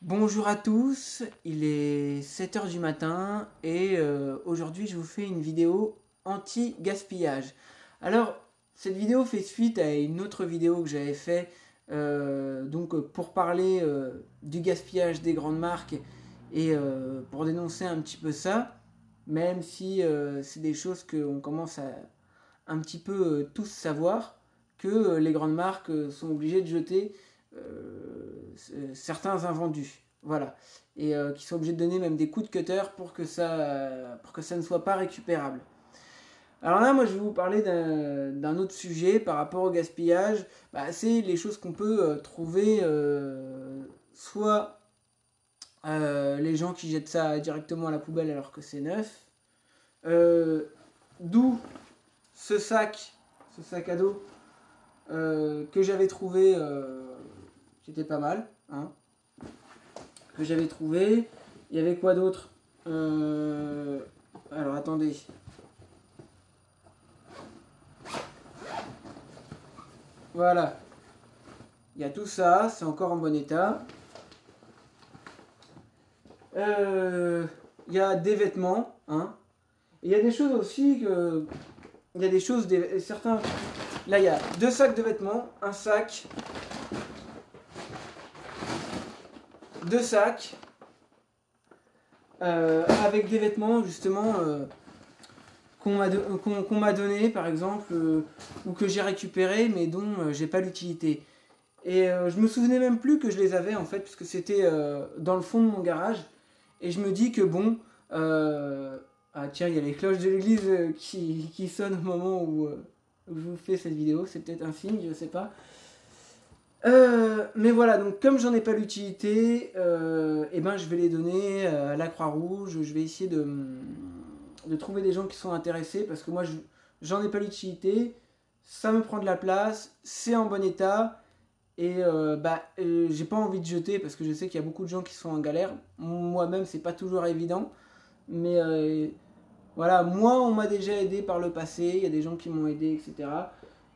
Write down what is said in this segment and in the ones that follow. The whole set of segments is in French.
Bonjour à tous, il est 7 heures du matin et aujourd'hui je vous fais une vidéo anti-gaspillage. Alors cette vidéo fait suite à une autre vidéo que j'avais fait pour parler du gaspillage des grandes marques et pour dénoncer un petit peu ça, même si c'est des choses qu'on commence à un petit peu tous savoir, que les grandes marques sont obligées de jeter certains invendus. Voilà. Et qui sont obligés de donner même des coups de cutter pour que ça ne soit pas récupérable. Alors là, moi, je vais vous parler d'un autre sujet par rapport au gaspillage. C'est les choses qu'on peut trouver, soit les gens qui jettent ça directement à la poubelle alors que c'est neuf. Euh, D'où ce sac à dos que j'avais trouvé, qui était pas mal, hein, que j'avais trouvé. Il y avait quoi d'autre? Alors attendez. Voilà. Il y a tout ça, c'est encore en bon état. Il y a des vêtements, hein. Et il y a des choses aussi que. Il y a des choses, certains. Là, il y a deux sacs de vêtements, un sac, deux sacs, avec des vêtements justement qu'on m'a donné par exemple, ou que j'ai récupéré mais dont j'ai pas l'utilité. Et je me souvenais même plus que je les avais en fait, puisque c'était dans le fond de mon garage. Et je me dis que bon, ah tiens, il y a les cloches de l'église qui sonnent au moment où je vous fais cette vidéo, c'est peut-être un signe, je sais pas. Mais voilà, donc comme j'en ai pas l'utilité, et ben je vais les donner à la Croix-Rouge. Je vais essayer de trouver des gens qui sont intéressés parce que moi j'en ai pas l'utilité, ça me prend de la place, c'est en bon état et j'ai pas envie de jeter parce que je sais qu'il y a beaucoup de gens qui sont en galère. Moi-même, c'est pas toujours évident, mais voilà, moi on m'a déjà aidé par le passé, il y a des gens qui m'ont aidé, etc.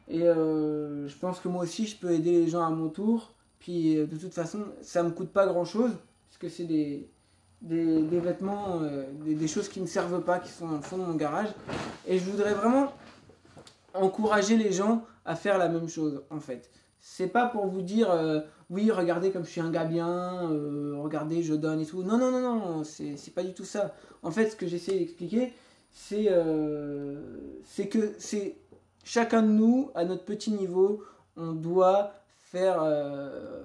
Et je pense que moi aussi je peux aider les gens à mon tour. Puis de toute façon, ça me coûte pas grand chose, puisque c'est des vêtements, des choses qui ne servent pas, qui sont dans le fond de mon garage. Et je voudrais vraiment encourager les gens à faire la même chose en fait. C'est pas pour vous dire oui, regardez comme je suis un gars bien, regardez, je donne et tout. Non, non, non, non, c'est pas du tout ça. En fait, ce que j'essaie d'expliquer, c'est que c'est chacun de nous, à notre petit niveau, on doit faire,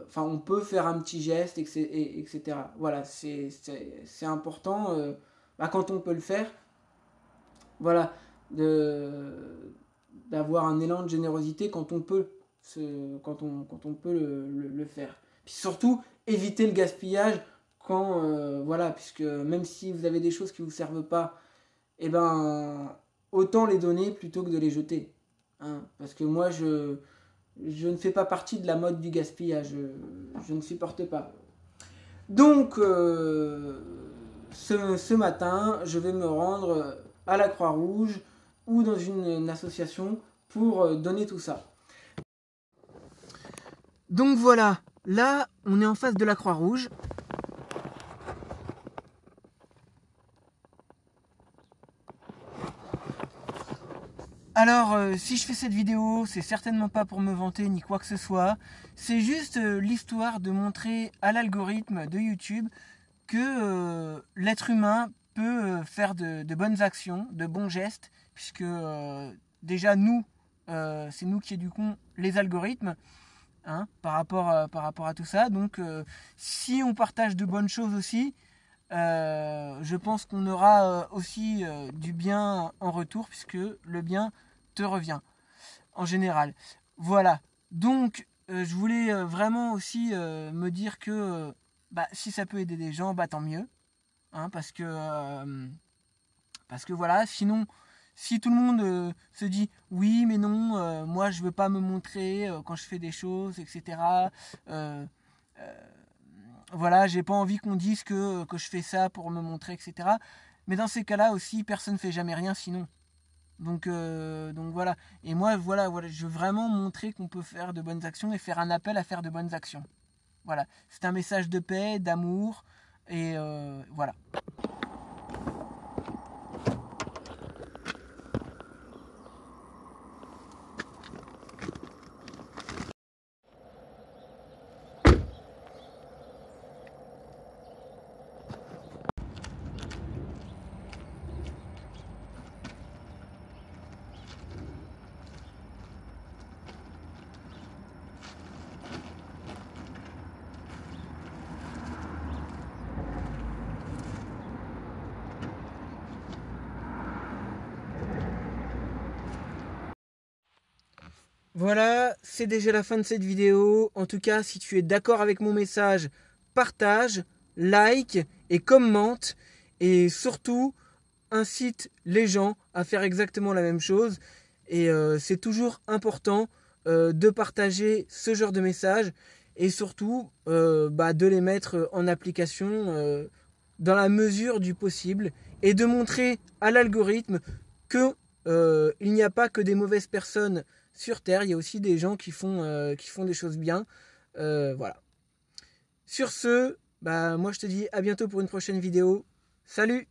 enfin, on peut faire un petit geste, etc. Voilà, c'est important quand on peut le faire. Voilà, de, d'avoir un élan de générosité quand on peut, quand on peut le faire. Puis surtout, éviter le gaspillage quand, voilà, puisque même si vous avez des choses qui ne vous servent pas, eh ben, autant les donner plutôt que de les jeter. Hein, parce que moi, je ne fais pas partie de la mode du gaspillage, je ne supporte pas. Donc, ce matin, je vais me rendre à la Croix-Rouge ou dans une association pour donner tout ça. Donc voilà, là, on est en face de la Croix-Rouge. Alors, si je fais cette vidéo, c'est certainement pas pour me vanter ni quoi que ce soit. C'est juste l'histoire de montrer à l'algorithme de YouTube que l'être humain peut faire de bonnes actions, de bons gestes, puisque déjà nous, c'est nous qui éduquons les algorithmes, hein, par rapport à tout ça. Donc si on partage de bonnes choses aussi, je pense qu'on aura aussi du bien en retour, puisque le bien te revient en général. Voilà. Donc je voulais vraiment aussi me dire que si ça peut aider des gens, tant mieux. Hein, parce que voilà, sinon, si tout le monde se dit oui, mais non, moi je veux pas me montrer quand je fais des choses, etc. Euh, euh, voilà, j'ai pas envie qu'on dise que je fais ça pour me montrer, etc. Mais dans ces cas-là aussi, personne ne fait jamais rien sinon. Donc voilà. Et moi, voilà, je veux vraiment montrer qu'on peut faire de bonnes actions et faire un appel à faire de bonnes actions. Voilà, c'est un message de paix, d'amour, et voilà. Voilà, c'est déjà la fin de cette vidéo. En tout cas, si tu es d'accord avec mon message, partage, like et commente. Et surtout, incite les gens à faire exactement la même chose. Et c'est toujours important de partager ce genre de messages et surtout de les mettre en application dans la mesure du possible et de montrer à l'algorithme que il n'y a pas que des mauvaises personnes sur Terre, il y a aussi des gens qui font des choses bien. Voilà. Sur ce, moi je te dis à bientôt pour une prochaine vidéo. Salut!